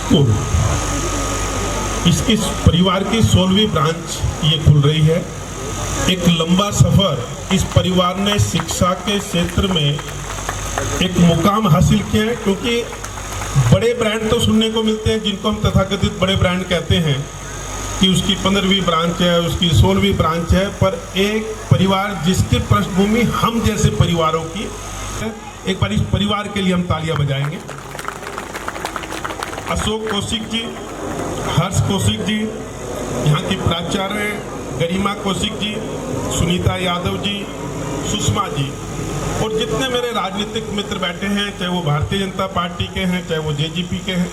School, इसकी परिवार की 16वीं ब्रांच ये खुल रही है। एक लंबा सफर इस परिवार ने शिक्षा के क्षेत्र में एक मुकाम हासिल किया है, क्योंकि बड़े ब्रांड तो सुनने को मिलते हैं जिनको हम तथाकथित बड़े ब्रांड कहते हैं कि उसकी 15वीं ब्रांच है, उसकी 16वीं ब्रांच है, पर एक परिवार जिसकी पृष्ठभूमि हम जैसे परिवारों की, एक बार इस परिवार के लिए हम तालियां बजाएंगे। अशोक कौशिक जी, हर्ष कौशिक जी, यहाँ की प्राचार्य गरिमा कौशिक जी, सुनीता यादव जी, सुषमा जी, और जितने मेरे राजनीतिक मित्र बैठे हैं, चाहे वो भारतीय जनता पार्टी के हैं, चाहे वो जेजेपी के हैं,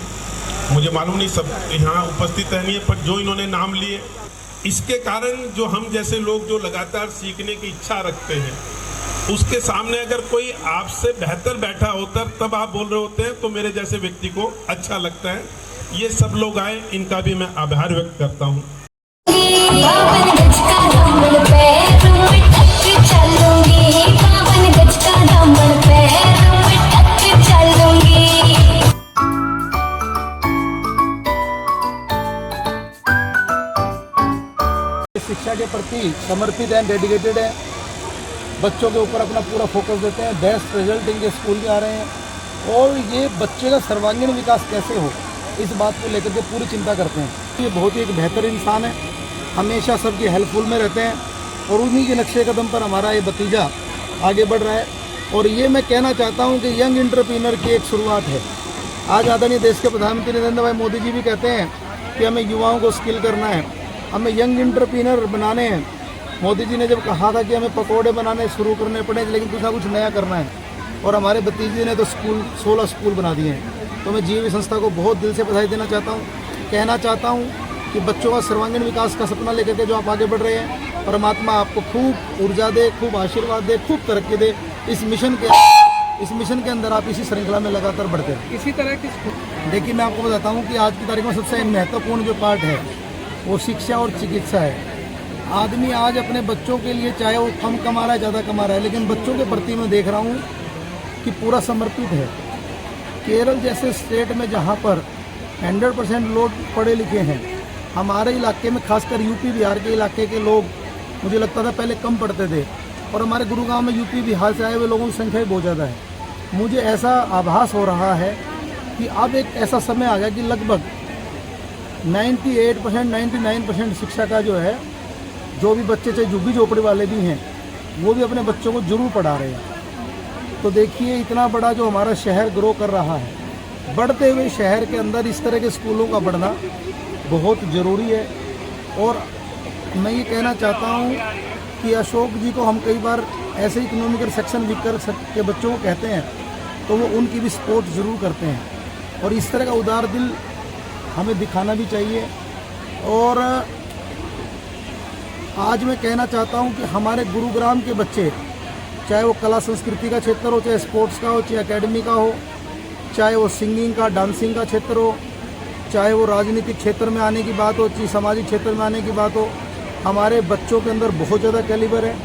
मुझे मालूम नहीं सब यहाँ उपस्थित है नहीं है, पर जो इन्होंने नाम लिए, इसके कारण जो हम जैसे लोग जो लगातार सीखने की इच्छा रखते हैं, उसके सामने अगर कोई आपसे बेहतर बैठा होता तब आप बोल रहे होते हैं, तो मेरे जैसे व्यक्ति को अच्छा लगता है। ये सब लोग आए, इनका भी मैं आभार व्यक्त करता हूँ। शिक्षा के प्रति समर्पित हैं, डेडिकेटेड हैं, बच्चों के ऊपर अपना पूरा फोकस देते हैं। बेस्ट रिजल्ट इनके स्कूल के आ रहे हैं और ये बच्चे का सर्वांगीण विकास कैसे हो, इस बात को लेकर के पूरी चिंता करते हैं। ये बहुत ही एक बेहतर इंसान है, हमेशा सबकी हेल्पफुल में रहते हैं और उन्हीं के नक्शे कदम पर हमारा ये भतीजा आगे बढ़ रहा है। और ये मैं कहना चाहता हूँ कि यंग एंटरप्रेन्योर की एक शुरुआत है। आज आदरणीय देश के प्रधानमंत्री नरेंद्र भाई मोदी जी भी कहते हैं कि हमें युवाओं को स्किल करना है, हमें यंग एंटरप्रेन्योर बनाने हैं। मोदी जी ने जब कहा था कि हमें पकौड़े बनाने शुरू करने पड़े, लेकिन कुछ ना कुछ नया करना है, और हमारे भतीजे ने तो 16 स्कूल बना दिए हैं। तो मैं जीएवी संस्था को बहुत दिल से बधाई देना चाहता हूँ, कहना चाहता हूँ कि बच्चों का सर्वांगीण विकास का सपना लेकर के जो आप आगे बढ़ रहे हैं, परमात्मा आपको खूब ऊर्जा दे, खूब आशीर्वाद दे, खूब तरक्की दे। इस मिशन के अंदर आप इसी श्रृंखला में लगातार बढ़ते हैं। इसी तरह की देखिए, मैं आपको बताता हूँ कि आज की तारीख में सबसे महत्वपूर्ण जो पार्ट है वो शिक्षा और चिकित्सा है। आदमी आज अपने बच्चों के लिए, चाहे वो कम कमा रहा है ज़्यादा कमा रहा है, लेकिन बच्चों के प्रति मैं देख रहा हूँ कि पूरा समर्पित है। केरल जैसे स्टेट में जहाँ पर 100% लोग पढ़े लिखे हैं, हमारे इलाके में खासकर यूपी बिहार के इलाके के लोग, मुझे लगता था पहले कम पढ़ते थे, और हमारे गुरुगांव में यूपी बिहार से आए हुए लोगों की संख्या बहुत ज़्यादा है। मुझे ऐसा आभास हो रहा है कि अब एक ऐसा समय आ गया कि लगभग 98%, 99% शिक्षा का जो है, जो भी बच्चे चाहे झुग्गी झोपड़ी वाले भी हैं, वो भी अपने बच्चों को जरूर पढ़ा रहे हैं। तो देखिए, इतना बड़ा जो हमारा शहर ग्रो कर रहा है, बढ़ते हुए शहर के अंदर इस तरह के स्कूलों का बढ़ना बहुत ज़रूरी है। और मैं ये कहना चाहता हूँ कि अशोक जी को हम कई बार ऐसे इकोनॉमिकल सेक्शन वीकर के बच्चों को कहते हैं, तो वो उनकी भी सपोर्ट ज़रूर करते हैं, और इस तरह का उदार दिल हमें दिखाना भी चाहिए। और आज मैं कहना चाहता हूं कि हमारे गुरुग्राम के बच्चे, चाहे वो कला संस्कृति का क्षेत्र हो, चाहे स्पोर्ट्स का हो, चाहे एकेडमी का हो, चाहे वो सिंगिंग का, डांसिंग का क्षेत्र हो, चाहे वो राजनीतिक क्षेत्र में आने की बात हो, चाहे सामाजिक क्षेत्र में आने की बात हो, हमारे बच्चों के अंदर बहुत ज़्यादा कैलिबर है,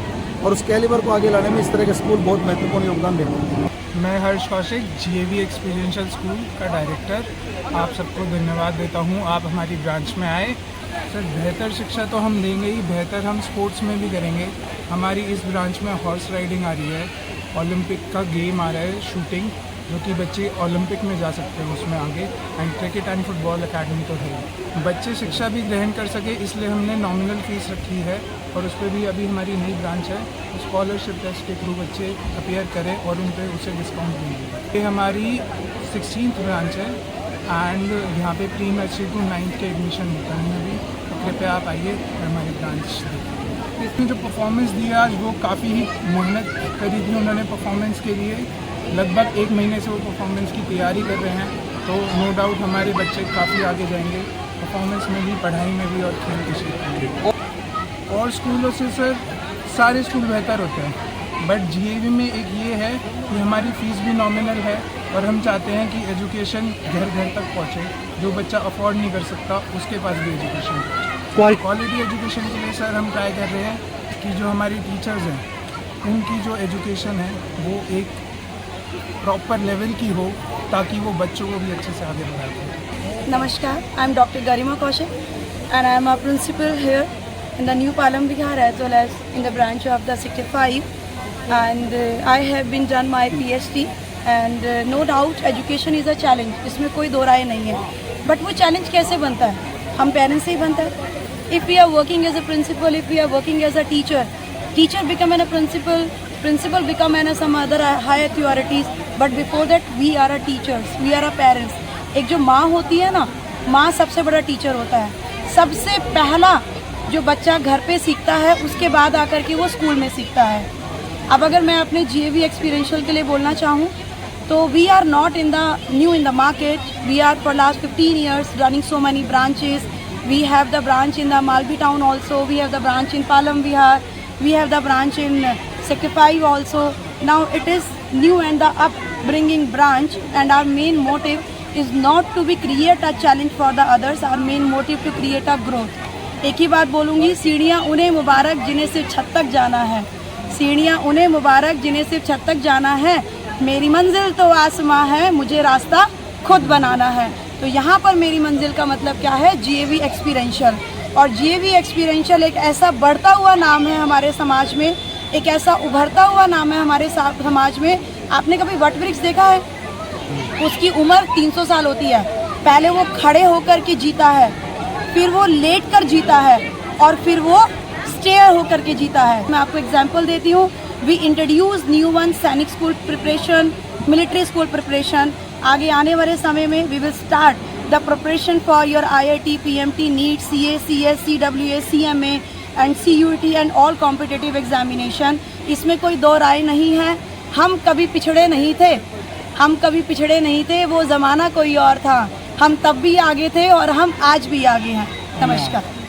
और उस कैलिबर को आगे लाने में इस तरह के स्कूल बहुत महत्वपूर्ण योगदान देते हैं। मैं हर्ष कौशिक, जीएवी एक्सपीरियंशियल स्कूल का डायरेक्टर, आप सबको धन्यवाद देता हूं। आप हमारी ब्रांच में आए। सर, बेहतर शिक्षा तो हम देंगे ही, बेहतर हम स्पोर्ट्स में भी करेंगे। हमारी इस ब्रांच में हॉर्स राइडिंग आ रही है, ओलंपिक का गेम आ रहा है, शूटिंग, जो कि बच्चे ओलंपिक में जा सकते हैं उसमें आगे, and cricket and football academy तो है। बच्चे शिक्षा भी ग्रहण कर सके, इसलिए हमने नॉमिनल फीस रखी है, और उस पर भी अभी हमारी नई ब्रांच है, स्कॉलरशिप टेस्ट के थ्रू बच्चे अपीयर करें और उन पर उसे डिस्काउंट देंगे। ये हमारी 16th ब्रांच है, एंड यहाँ पे प्री नर्सरी टू 9th के एडमिशन होता है अभी, तो कृपया आप आइए हमारी ब्रांच देखिए। इसमें जो परफॉर्मेंस दिया आज, वो काफ़ी ही मेहनत करी थी उन्होंने परफॉर्मेंस के लिए। लगभग 1 महीने से वो परफॉर्मेंस की तैयारी कर रहे हैं, तो नो डाउट हमारे बच्चे काफ़ी आगे जाएंगे परफॉर्मेंस में भी, पढ़ाई में भी, और खेल के क्षेत्र में। और स्कूलों से सर सारे स्कूल बेहतर होते हैं, बट जीएवी में एक ये है कि हमारी फ़ीस भी नॉमिनल है, और हम चाहते हैं कि एजुकेशन घर घर तक पहुँचे। जो बच्चा अफोर्ड नहीं कर सकता, उसके पास भी एजुकेशन पहुँचे। क्वालिटी एजुकेशन के लिए सर हम ट्राई कर रहे हैं कि जो हमारी टीचर्स हैं, उनकी जो एजुकेशन है वो एक प्रॉपर लेवल की हो, ताकि वो बच्चों को भी अच्छे से आगे बढ़ा सकें। Namaskar, I am Dr. Garima Kaushik and I am a principal here in the New Palam Vihar as well as in the branch of the Sector 5, and I have been done my PhD and no doubt education is a challenge, इसमें कोई दो राय नहीं है, but वो challenge कैसे बनता है, हम parents से ही बनता है. If we are working as a principal, if we are working as a teacher, teacher become a principal, principal become some other high authorities, but before that we are a teachers, we are a parents. एक जो माँ होती है ना, माँ सबसे बड़ा teacher होता है. सबसे पहला जो बच्चा घर पे सीखता है उसके बाद आकर के वो स्कूल में सीखता है. अब अगर मैं अपने GAV एक्सपीरियंशियल के लिए बोलना चाहूँ तो we are not in the new in the market. We are for last 15 years running so many branches. We have the branch in the Malvi town also. We have the branch in Palam Vihar. We have the branch in Sector 5 also. Now it is new and the upbringing branch, and our main motive is not to be create a challenge for the others. Our main motive to create a growth. एक ही बात बोलूँगी, सीढ़ियाँ उन्हें मुबारक जिन्हें सिर्फ छत तक जाना है. सीढ़ियाँ उन्हें मुबारक जिन्हें सिर्फ छत तक जाना है. मेरी मंजिल तो आसमां है, मुझे रास्ता खुद बनाना है. तो यहाँ पर मेरी मंजिल का मतलब क्या है? GAV experiential. और GAV एक्सपीरियंशियल एक ऐसा बढ़ता हुआ नाम है हमारे समाज में, एक ऐसा उभरता हुआ नाम है हमारे समाज में. आपने कभी वट वृक्ष देखा है? उसकी उम्र 300 साल होती है. पहले वो खड़े होकर के जीता है, फिर वो लेट कर जीता है, और फिर वो स्टेयर होकर के जीता है. मैं आपको एग्जाम्पल देती हूँ. We introduce new one Sainik school preparation, military school preparation. आगे आने वाले समय में we will start the preparation for your IIT, PMT, NEET, CA, CS, CWA, CMA and CUET and all competitive examination. इसमें कोई दो राय नहीं है. हम कभी पिछड़े नहीं थे, हम कभी पिछड़े नहीं थे. वो ज़माना कोई और था. हम तब भी आगे थे और हम आज भी आगे हैं. नमस्कार.